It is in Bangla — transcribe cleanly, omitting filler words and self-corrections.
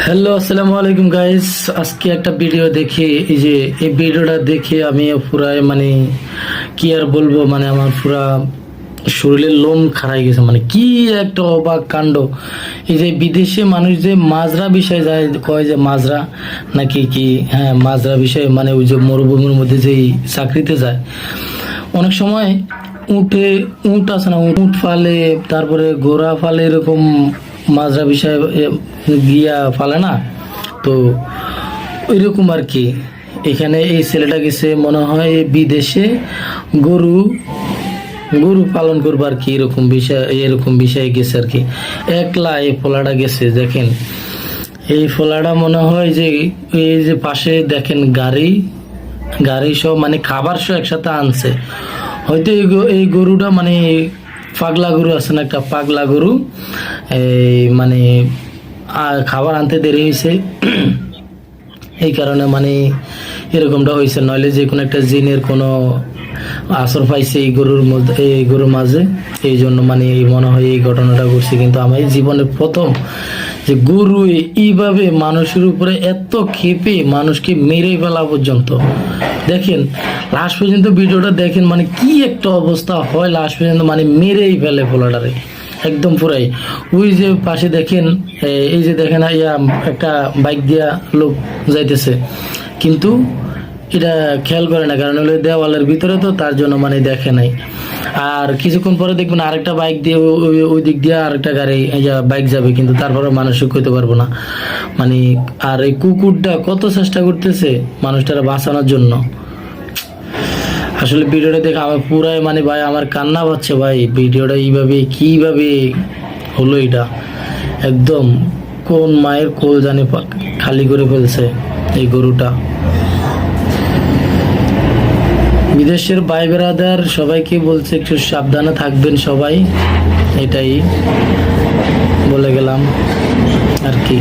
হ্যালো, আসসালামু আলাইকুম গাইস। আজকে একটা ভিডিও দেখে এই ভিডিওটা দেখে আমি পুরাই কি আর বলবো, আমার পুরা শরীরের লোম খাড়াই গেছে। কি একটা অবাক কাণ্ড। এই যে বিদেশে মানুষ যে মাজরা বিষয়ে যায়, কয় যে মাজরা নাকি কি, হ্যাঁ মাজরা বিষয়ে, ওই যে মরুভূমির মধ্যে যেই চাকরিতে যায়, অনেক সময় উট আছে না, উট ফালে, তারপরে ঘোড়া ফালে, এরকম মাজরা বিষয় গিয়া ফালে না। তো ওইরকম আর কি। এখানে এই ছেলেটা গেছে মনে হয় বিদেশে গরু গরু পালন করবো আর কি, এরকম বিষয়ে গেছে আর কি। একলা এই ফোলাটা গেছে। দেখেন এই ফোলাটা মনে হয় যে এই যে পাশে দেখেন গাড়ি গাড়ি সব খাবার সব একসাথে আনছে। হয়তো এই গরুটা পাগলা গরু আছে না, একটা পাগলা গরু, এই খাবার আনতে দেরি হয়েছে। এই কারণে এরকমটা হয়েছে, নইলে যে কোনো একটা জিনের কোনো আসর পাইছে এই গরুর মাঝে, এই জন্য মনে হয় এই ঘটনাটা ঘটছে। কিন্তু আমার জীবনের প্রথম যে গরু এইভাবে মানুষের উপরে এত ক্ষেপে মানুষকে মেরে ফেলা পর্যন্ত। দেখেন লাস্ট পর্যন্ত ভিডিওটা দেখেন, কি একটা অবস্থা হয় লাস্ট পর্যন্ত, মেরেই ফেলে পোলাটারে একদম পুরাই। ওই যে পাশে দেখেন, এই যে দেখেন একটা বাইক দিয়া লোক যাইতেছে, কিন্তু এটা খেয়াল করে না, কারণ হলো দেওয়ালের ভিতরে, তো তার জন্য দেখে নাই। আর কিছুক্ষণ পরে দেখবেন আরেকটা বাইক দিয়ে ওই দিক দিয়ে আরেকটা গাড়ি বাইক যাবে, কিন্তু তারপরে মানুষ কইতে পারবো না। আর এই কুকুরটা কত চেষ্টা করতেছে মানুষটারা বাঁচানোর জন্য। আসলে ভিডিওটা দেখে আমার পুরাই ভাই আমার কান্না পাচ্ছে ভাই। ভিডিওটা কিভাবে হলো এটা, একদম কোন মায়ের কোল জানে খালি করে ফেলছে এই গরুটা। বিদেশের ভাই বেরাদার সবাইকে বলছে একটু সাবধানে থাকবেন সবাই, এটাই বলে গেলাম আর কি।